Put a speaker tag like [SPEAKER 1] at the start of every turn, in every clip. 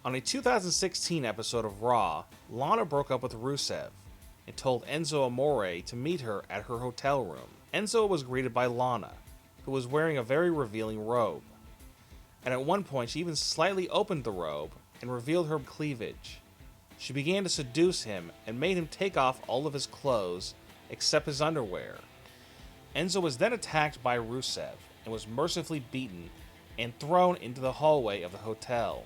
[SPEAKER 1] On a 2016 episode of Raw, Lana broke up with Rusev and told Enzo Amore to meet her at her hotel room. Enzo was greeted by Lana, who was wearing a very revealing robe. And at one point she even slightly opened the robe and revealed her cleavage. She began to seduce him and made him take off all of his clothes except his underwear. Enzo was then attacked by Rusev and was mercifully beaten and thrown into the hallway of the hotel.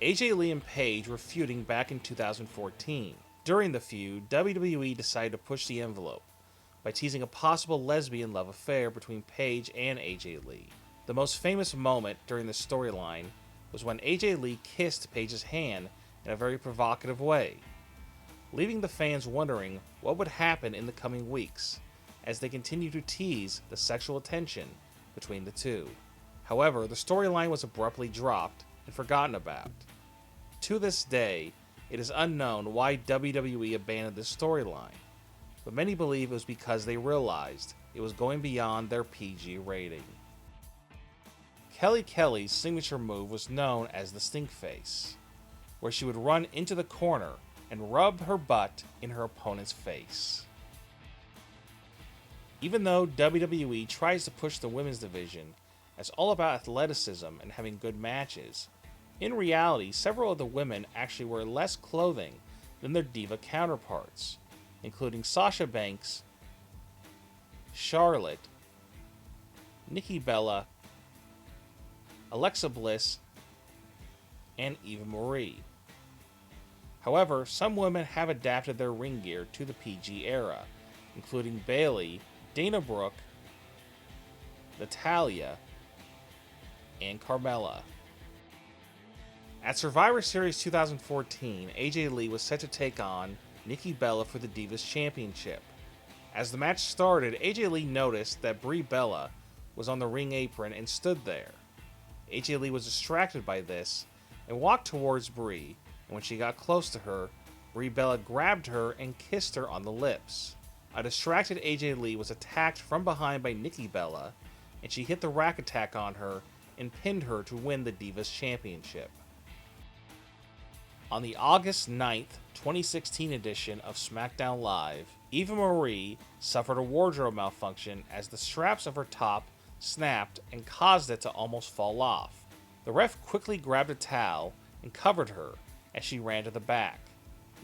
[SPEAKER 1] AJ Lee and Paige were feuding back in 2014. During the feud, WWE decided to push the envelope by teasing a possible lesbian love affair between Paige and AJ Lee. The most famous moment during the storyline was when AJ Lee kissed Paige's hand in a very provocative way, leaving the fans wondering what would happen in the coming weeks as they continued to tease the sexual tension between the two. However, the storyline was abruptly dropped and forgotten about. To this day, it is unknown why WWE abandoned this storyline, but many believe it was because they realized it was going beyond their PG rating. Kelly Kelly's signature move was known as the stink face, where she would run into the corner and rub her butt in her opponent's face. Even though WWE tries to push the women's division as all about athleticism and having good matches, in reality, several of the women actually wear less clothing than their diva counterparts, including Sasha Banks, Charlotte, Nikki Bella, Alexa Bliss, and Eva Marie. However, some women have adapted their ring gear to the PG era, including Bayley, Dana Brooke, Natalya, and Carmella. At Survivor Series 2014, AJ Lee was set to take on Nikki Bella for the Divas Championship. As the match started, AJ Lee noticed that Brie Bella was on the ring apron and stood there. AJ Lee was distracted by this and walked towards Brie, and when she got close to her, Brie Bella grabbed her and kissed her on the lips. A distracted AJ Lee was attacked from behind by Nikki Bella, and she hit the rack attack on her and pinned her to win the Divas Championship. On the August 9th, 2016 edition of SmackDown Live, Eva Marie suffered a wardrobe malfunction as the straps of her top snapped and caused it to almost fall off. The ref quickly grabbed a towel and covered her as she ran to the back.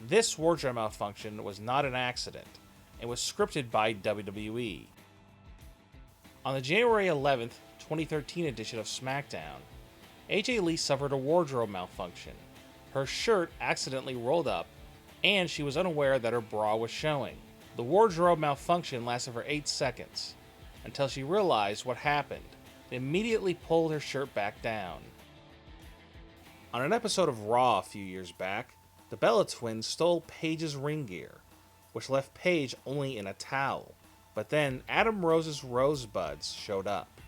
[SPEAKER 1] This wardrobe malfunction was not an accident and was scripted by WWE. On the January 11th, 2013 edition of SmackDown, AJ Lee suffered a wardrobe malfunction. Her shirt accidentally rolled up, and she was unaware that her bra was showing. The wardrobe malfunction lasted for 8 seconds, until she realized what happened and immediately pulled her shirt back down. On an episode of Raw a few years back, the Bella Twins stole Paige's ring gear, which left Paige only in a towel. But then Adam Rose's rosebuds showed up,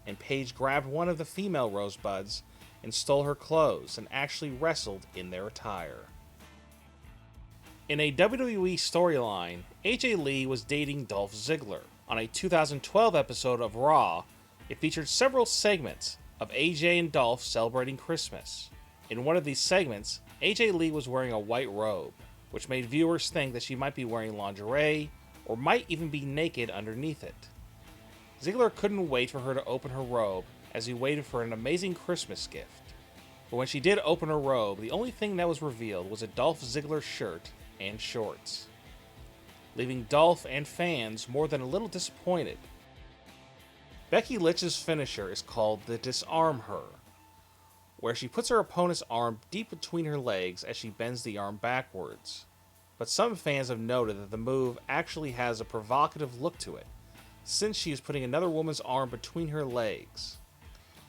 [SPEAKER 1] and Paige grabbed one of the female rosebuds and stole her clothes and actually wrestled in their attire. In a WWE storyline, AJ Lee was dating Dolph Ziggler. On a 2012 episode of Raw, it featured several segments of AJ and Dolph celebrating Christmas. In one of these segments, AJ Lee was wearing a white robe, which made viewers think that she might be wearing lingerie or might even be naked underneath it. Ziggler couldn't wait for her to open her robe as he waited for an amazing Christmas gift. But when she did open her robe, the only thing that was revealed was a Dolph Ziggler shirt and shorts, leaving Dolph and fans more than a little disappointed. Becky Lynch's finisher is called the Disarm Her, where she puts her opponent's arm deep between her legs as she bends the arm backwards. But some fans have noted that the move actually has a provocative look to it, since she is putting another woman's arm between her legs.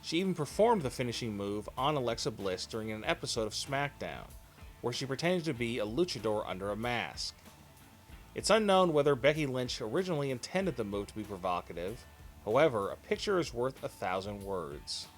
[SPEAKER 1] She even performed the finishing move on Alexa Bliss during an episode of SmackDown, where she pretended to be a luchador under a mask. It's unknown whether Becky Lynch originally intended the move to be provocative. However, a picture is worth 1,000 words.